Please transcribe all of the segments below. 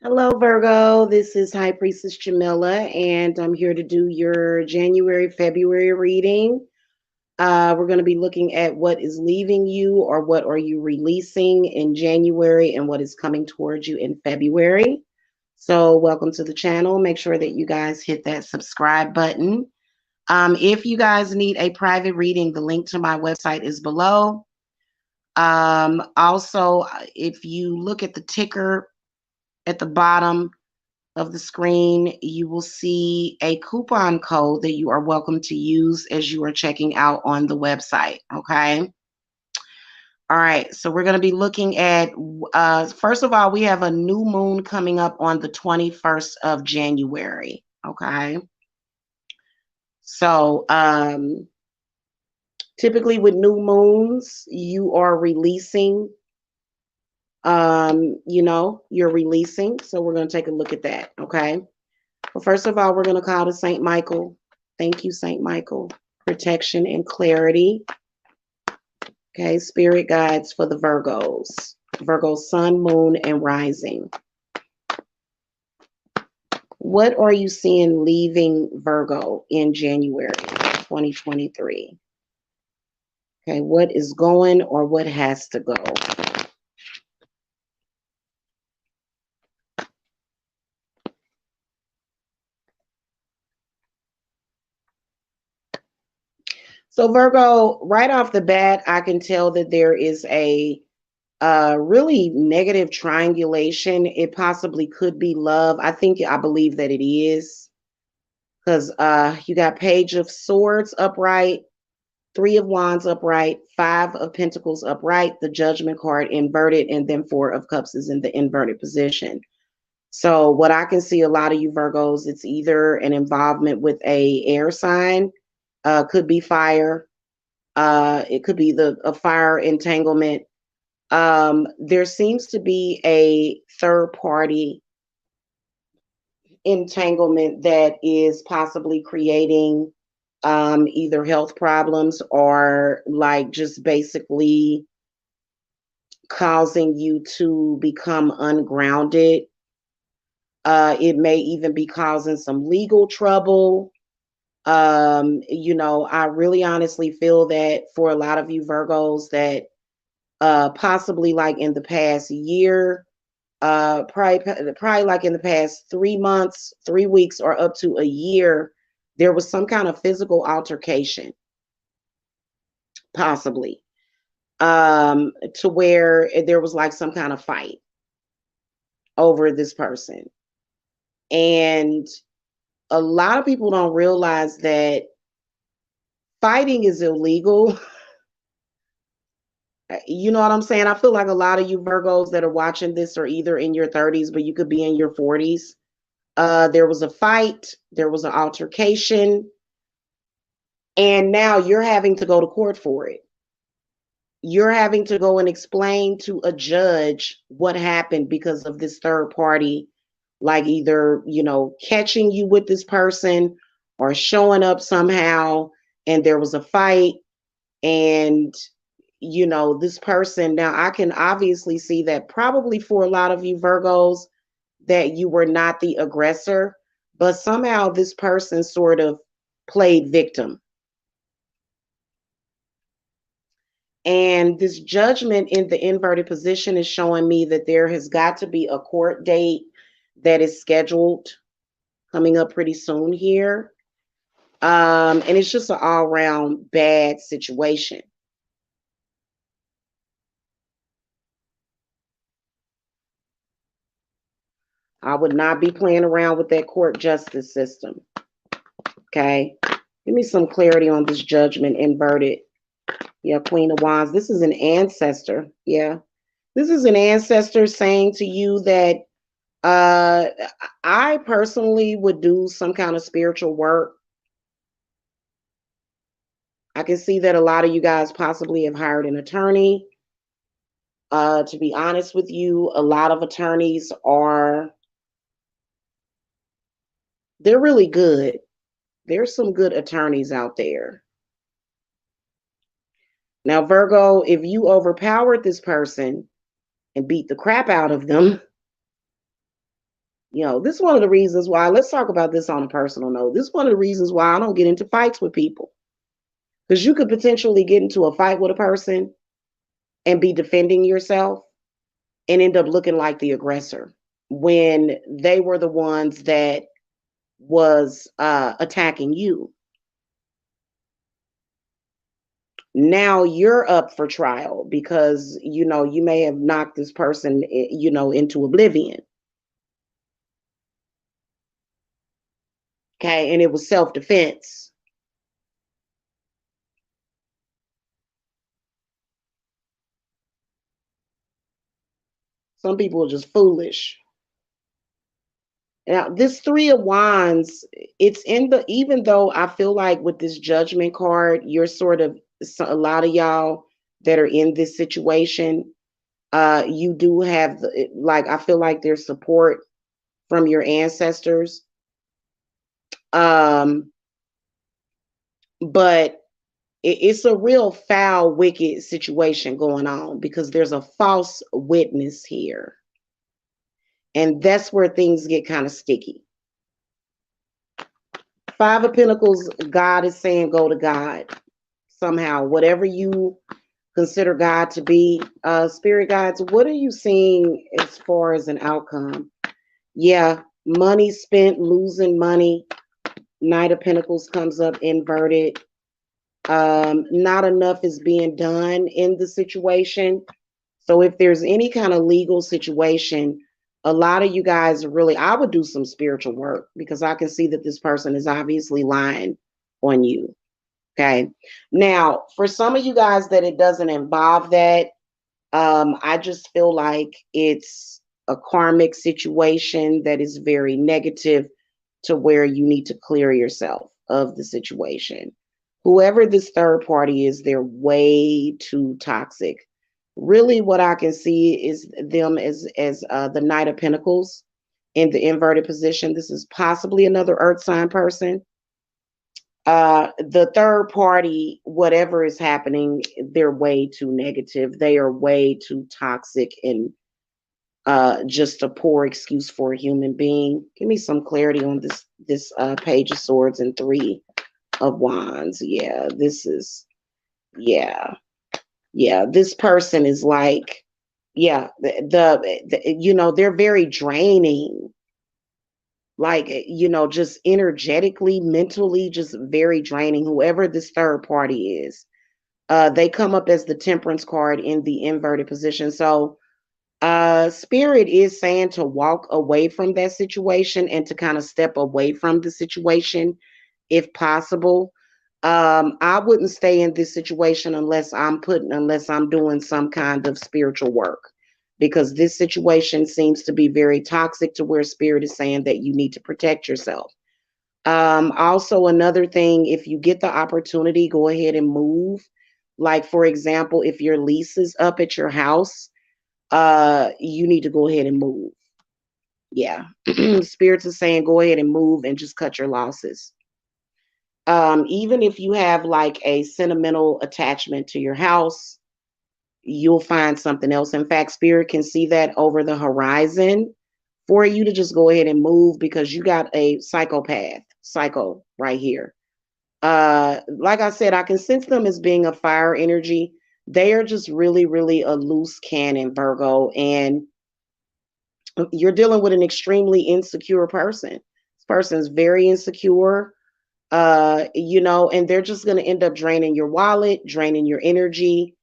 Hello, Virgo. This is High Priestess Jamila, and I'm here to do your January, February reading. We're going to be looking at what is leaving you or what are you releasing in January and what is coming towards you in February. So, welcome to the channel. Make sure that you guys hit that subscribe button. If you guys need a private reading, the link to my website is below. Also, if you look at the ticker at the bottom of the screen, you will see a coupon code that you are welcome to use as you are checking out on the website. Okay. All right. So we're going to be looking at, first of all, we have a new moon coming up on the 21st of January. Okay. So typically with new moons, you are releasing, you're releasing. So we're going to take a look at that. Okay. Well, first of all, we're going to call to St. Michael. Thank you, St. Michael. Protection and clarity. Okay, spirit guides for the Virgos. Virgo sun, moon, and rising. What are you seeing leaving Virgo in January 2023? Okay, what is going or what has to go? So Virgo, right off the bat, I can tell that there is a really negative triangulation. It possibly could be love. I believe that it is because you got Page of Swords upright, Three of Wands upright, Five of Pentacles upright, the Judgment card inverted, and then Four of Cups is in the inverted position. So what I can see a lot of you Virgos, it's either an involvement with a air sign, could be fire, it could be a fire entanglement. There seems to be a third party entanglement that is possibly creating either health problems or like just basically causing you to become ungrounded. It may even be causing some legal trouble. I really honestly feel that for a lot of you Virgos that possibly like in the past year, probably like in the past 3 months, 3 weeks, or up to a year, there was some kind of physical altercation, possibly, to where there was like some kind of fight over this person. And a lot of people don't realize that fighting is illegal. You know what I'm saying? I feel like a lot of you Virgos that are watching this are either in your 30s, but you could be in your 40s. There was a fight, there was an altercation, and now you're having to go to court for it. You're having to go and explain to a judge what happened because of this third party, like either, catching you with this person or showing up somehow, and there was a fight, and this person. Now I can obviously see that probably for a lot of you Virgos that you were not the aggressor, but somehow this person sort of played victim. And this judgment in the inverted position is showing me that there has got to be a court date that is scheduled coming up pretty soon here. And it's just an all-around bad situation. I would not be playing around with that court justice system. Okay. Give me some clarity on this judgment inverted. Yeah, Queen of Wands. This is an ancestor. Yeah. This is an ancestor saying to you that I personally would do some kind of spiritual work. I can see that a lot of you guys possibly have hired an attorney. To be honest with you, a lot of attorneys they're really good. There's some good attorneys out there. Now, Virgo, if you overpowered this person and beat the crap out of them, This is one of the reasons why, let's talk about this on a personal note. This is one of the reasons why I don't get into fights with people. Because you could potentially get into a fight with a person and be defending yourself and end up looking like the aggressor when they were the ones that was attacking you. Now you're up for trial because you may have knocked this person into oblivion. Okay, and it was self-defense. Some people are just foolish. Now, this Three of Wands, it's in the, even though I feel like with this Judgment card, you're sort of, a lot of y'all that are in this situation, you do have, like, I feel like there's support from your ancestors. But it's a real foul, wicked situation going on because there's a false witness here. And that's where things get kind of sticky. Five of Pentacles, God is saying go to God. Somehow, whatever you consider God to be, spirit guides, what are you seeing as far as an outcome? Yeah, money spent, losing money. Knight of Pentacles comes up inverted. Not enough is being done in the situation. So if there's any kind of legal situation, a lot of you guys really, I would do some spiritual work because I can see that this person is obviously lying on you. Okay. Now, for some of you guys that it doesn't involve that, I just feel like it's a karmic situation that is very negative to where you need to clear yourself of the situation. Whoever this third party is, they're way too toxic. Really, what I can see is them as the Knight of Pentacles in the inverted position. This is possibly another earth sign person. The third party, whatever is happening, they're way too negative. They are way too toxic and just a poor excuse for a human being. Give me some clarity on this Page of Swords and Three of Wands. Yeah, this is, yeah, this person is like, yeah, they're very draining. Like, just energetically, mentally, just very draining. Whoever this third party is, they come up as the Temperance card in the inverted position. So Spirit is saying to walk away from that situation and to kind of step away from the situation if possible. I wouldn't stay in this situation unless I'm doing some kind of spiritual work, because this situation seems to be very toxic to where Spirit is saying that you need to protect yourself. Also, another thing, if you get the opportunity, go ahead and move. Like, for example, if your lease is up at your house, you need to go ahead and move. Yeah. Spirits are saying go ahead and move and just cut your losses. Even if you have like a sentimental attachment to your house, you'll find something else. In fact, Spirit can see that over the horizon for you to just go ahead and move, because you got a psycho right here. Like I said, I can sense them as being a fire energy. They are just really, really a loose cannon, Virgo, and you're dealing with an extremely insecure person. This person is very insecure, and they're just going to end up draining your wallet, draining your energy.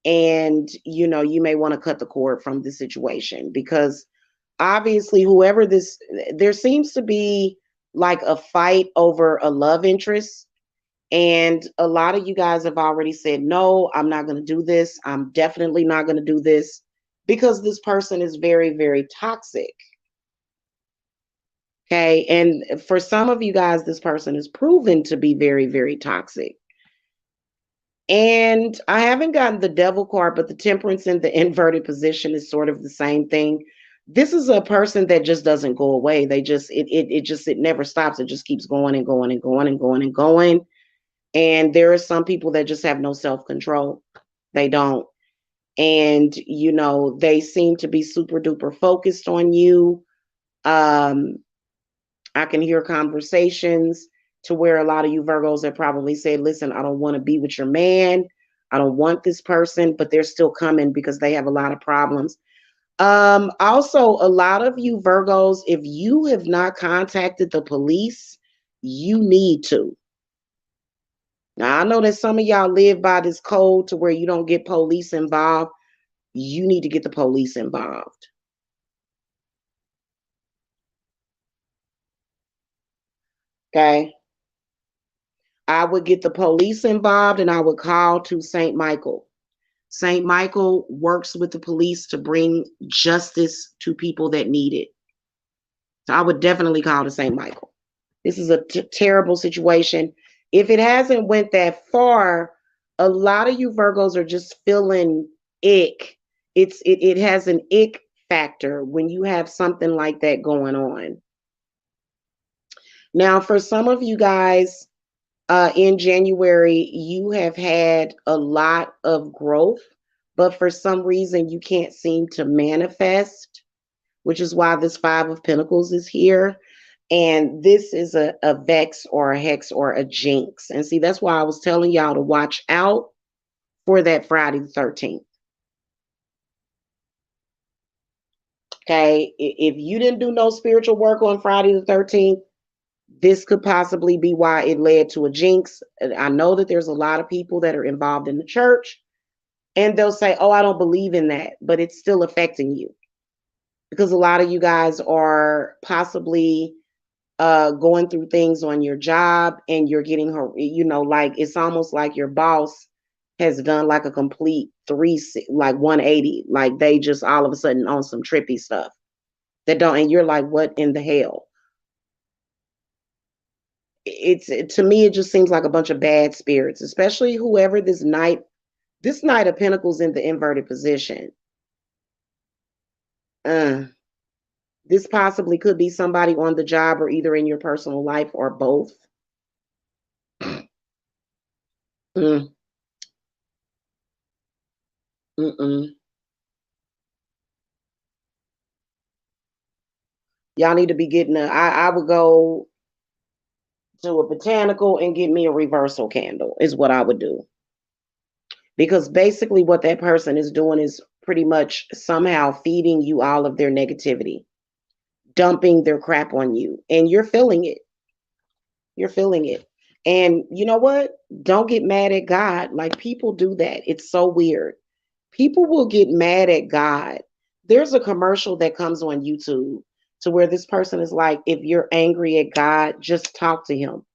And, you may want to cut the cord from the situation, because obviously there seems to be like a fight over a love interest. And a lot of you guys have already said, no, I'm not going to do this. I'm definitely not going to do this, because this person is very, very toxic. Okay. And for some of you guys, this person is proven to be very, very toxic. And I haven't gotten the Devil card, but the Temperance in the inverted position is sort of the same thing. This is a person that just doesn't go away. It never stops. It just keeps going and going and going and going and going. And there are some people that just have no self-control. They don't. And, they seem to be super duper focused on you. I can hear conversations to where a lot of you Virgos have probably said, listen, I don't want to be with your man. I don't want this person, but they're still coming because they have a lot of problems. Also, a lot of you Virgos, if you have not contacted the police, you need to. Now, I know that some of y'all live by this code to where you don't get police involved. You need to get the police involved. Okay. I would get the police involved and I would call to St. Michael. St. Michael works with the police to bring justice to people that need it. So I would definitely call to St. Michael. This is a terrible situation. If it hasn't went that far, a lot of you Virgos are just feeling ick. It has an ick factor when you have something like that going on. Now, for some of you guys, in January, you have had a lot of growth, but for some reason you can't seem to manifest, which is why this Five of Pentacles is here. And this is a vex or a hex or a jinx. And see, that's why I was telling y'all to watch out for that Friday the 13th. Okay, if you didn't do no spiritual work on Friday the 13th, this could possibly be why it led to a jinx. I know that there's a lot of people that are involved in the church and they'll say, oh, I don't believe in that, but it's still affecting you because a lot of you guys are possibly going through things on your job and you're getting her, like it's almost like your boss has done like a complete 180, like they just all of a sudden on some trippy stuff that don't, and you're like, what in the hell? To me, it just seems like a bunch of bad spirits, especially whoever this Knight of Pentacles in the inverted position. This possibly could be somebody on the job or either in your personal life or both. Mm. Y'all need to be getting I would go to a botanical and get me a reversal candle is what I would do. Because basically what that person is doing is pretty much somehow feeding you all of their negativity, dumping their crap on you, and you're feeling it. You're feeling it. And you know what? Don't get mad at God. Like people do that. It's so weird. People will get mad at God. There's a commercial that comes on YouTube to where this person is like, if you're angry at God, just talk to him.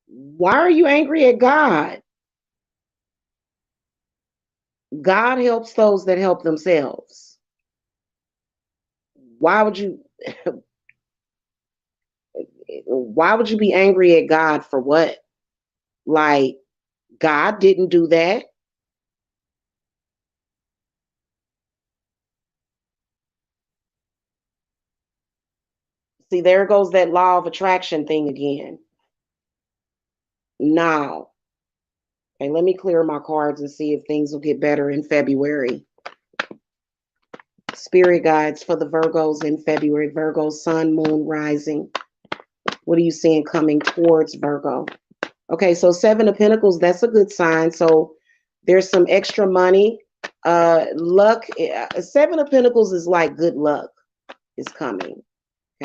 Why are you angry at God? God helps those that help themselves. Why would you be angry at God for what? Like God didn't do that. See, there goes that law of attraction thing again. Now, okay, let me clear my cards and see if things will get better in February. Spirit guides for the Virgos in February. Virgo, sun, moon, rising. What are you seeing coming towards Virgo? Okay, so Seven of Pentacles, that's a good sign. So there's some extra money. Luck. Seven of Pentacles is like good luck is coming.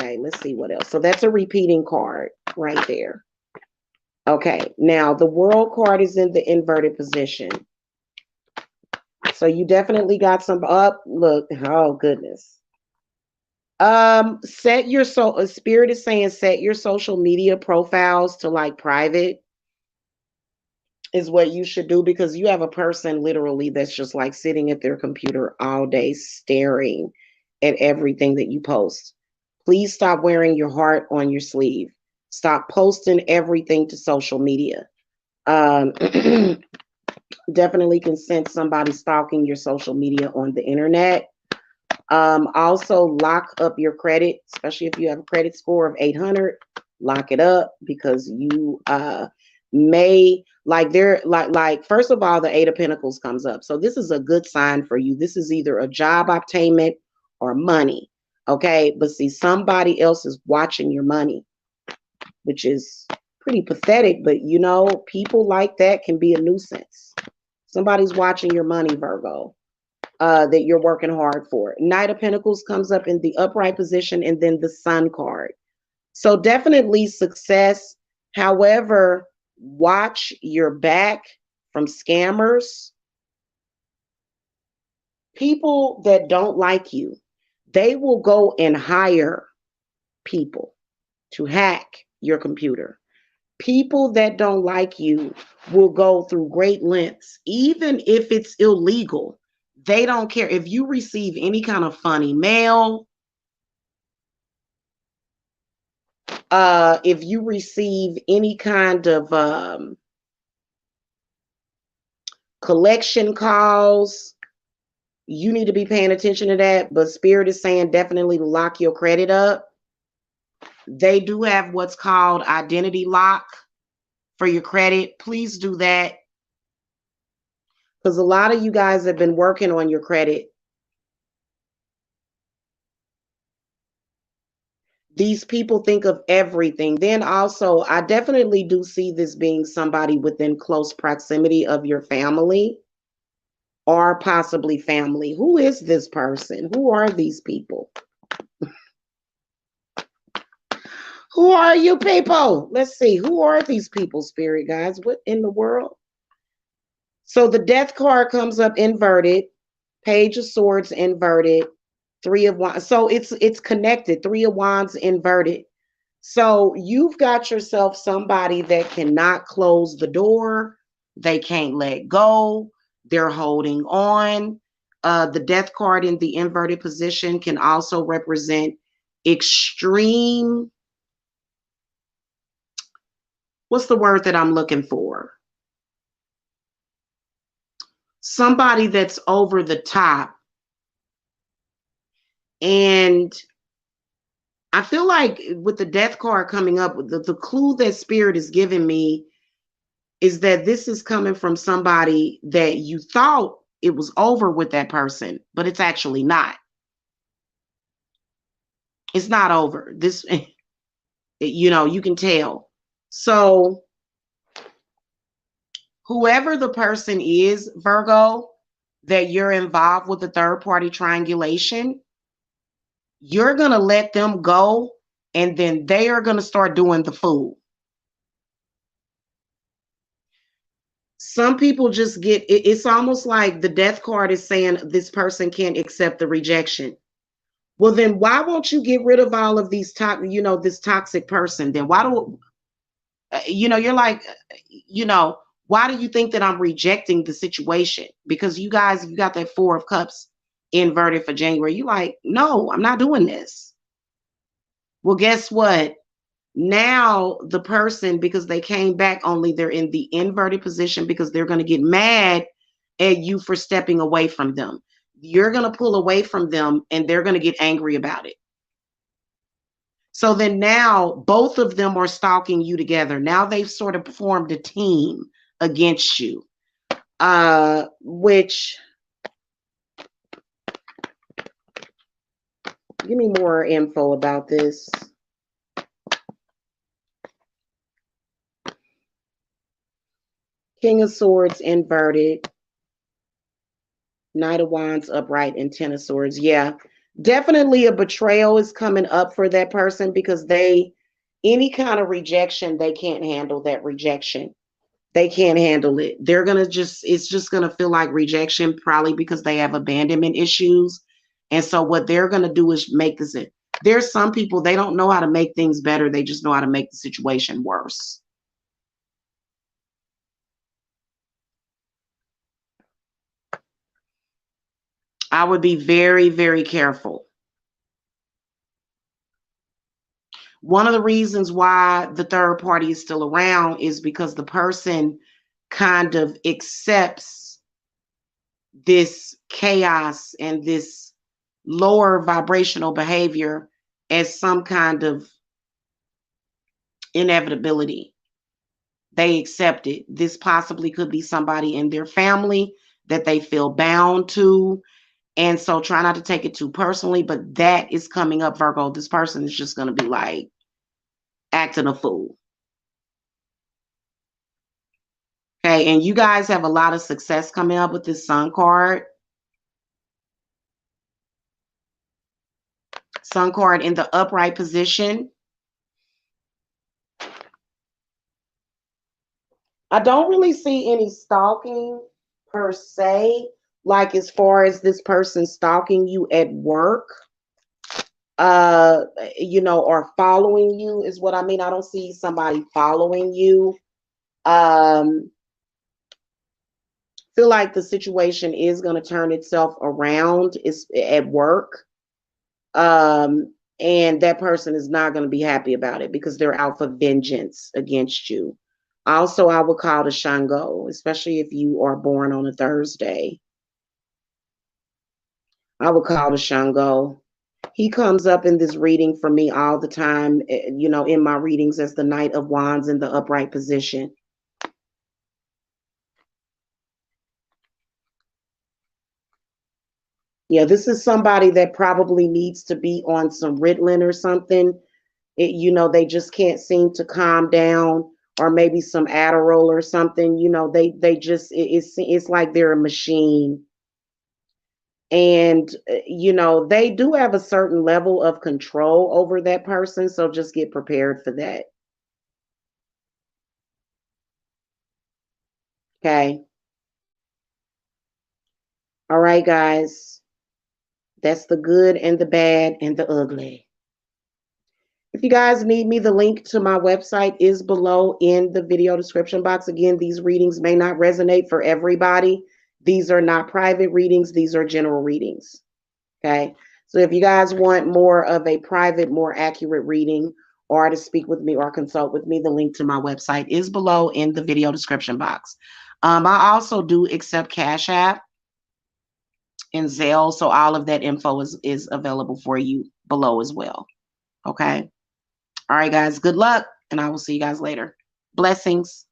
Okay, let's see what else. So that's a repeating card right there. Okay, now the World card is in the inverted position. So you definitely got some up. Look, oh goodness. Set your Spirit is saying set your social media profiles to like private is what you should do, because you have a person literally that's just like sitting at their computer all day staring at everything that you post. Please stop wearing your heart on your sleeve. Stop posting everything to social media. Definitely can sense somebody stalking your social media on the internet. Also lock up your credit, especially if you have a credit score of 800, lock it up, because you may first of all, the Eight of Pentacles comes up. So this is a good sign for you. This is either a job obtainment or money. Okay, but see, somebody else is watching your money, which is pretty pathetic, but you know, people like that can be a nuisance. Somebody's watching your money, Virgo, that you're working hard for. Knight of Pentacles comes up in the upright position, and then the Sun card. So definitely success. However, watch your back from scammers, people that don't like you. They will go and hire people to hack your computer. People that don't like you will go through great lengths, even if it's illegal. They don't care. If you receive any kind of funny mail, if you receive any kind of collection calls, you need to be paying attention to that. But Spirit is saying definitely lock your credit up. They do have what's called identity lock for your credit. Please do that, because a lot of you guys have been working on your credit. These people think of everything. Then also, I definitely do see this being somebody within close proximity of your family or possibly family. Who is this person? Who are these people? Who are you people? Let's see. Who are these people, Spirit guys? What in the world? So the Death card comes up inverted, Page of Swords inverted, Three of Wands. So it's connected. Three of Wands inverted. So you've got yourself somebody that cannot close the door. They can't let go. They're holding on. The Death card in the inverted position can also represent extreme. What's the word that I'm looking for? Somebody that's over the top. And I feel like with the Death card coming up, the clue that Spirit is giving me is that this is coming from somebody that you thought it was over with that person, but it's actually not. It's not over. This, you know, you can tell. So whoever the person is, Virgo, that you're involved with the third party triangulation, you're going to let them go, and then they are going to start doing the fool. Some people just get, it's almost like the Death card is saying this person can't accept the rejection. Well, then why won't you get rid of all of these this toxic person? Then why do, you're like, why do you think that I'm rejecting the situation? Because you guys, you got that Four of Cups inverted for January. You like, no, I'm not doing this. Well, guess what? Now the person, because they came back, only they're in the inverted position because they're going to get mad at you for stepping away from them. You're going to pull away from them and they're going to get angry about it. So then now both of them are stalking you together. Now they've sort of formed a team against you, which, give me more info about this. King of Swords inverted, Knight of Wands upright, and Ten of Swords. Yeah, definitely a betrayal is coming up for that person, because any kind of rejection, they can't handle that rejection. They can't handle it. They're going to it's just going to feel like rejection, probably because they have abandonment issues. And so what they're going to do is there's some people, they don't know how to make things better. They just know how to make the situation worse. I would be very, very careful. One of the reasons why the third party is still around is because the person kind of accepts this chaos and this lower vibrational behavior as some kind of inevitability. They accept it. This possibly could be somebody in their family that they feel bound to. And so try not to take it too personally, but that is coming up, Virgo. This person is just going to be like acting a fool. Okay, and you guys have a lot of success coming up with this Sun card. Sun card in the upright position. I don't really see any stalking per se, like as far as this person stalking you at work, you know, or following you is what I mean. I don't see somebody following you. Feel like the situation is going to turn itself around. It's at work. And that person is not going to be happy about it because they're out for vengeance against you. Also, I would call the Shango, especially if you are born on a Thursday. I would call the Shango. He comes up in this reading for me all the time, you know, in my readings as the Knight of Wands in the upright position. Yeah, this is somebody that probably needs to be on some Ritalin or something. You know, they just can't seem to calm down, or maybe some Adderall or something. You know, they just it's like they're a machine. And you know, they do have a certain level of control over that person, so just get prepared for that. Okay. All right, guys. That's the good and the bad and the ugly. If you guys need me, the link to my website is below in the video description box. Again, these readings may not resonate for everybody. These are not private readings. These are general readings. Okay. So if you guys want more of a private, more accurate reading, or to speak with me or consult with me, the link to my website is below in the video description box. I also do accept Cashapp and Zelle. So all of that info is available for you below as well. Okay. All right, guys. Good luck. And I will see you guys later. Blessings.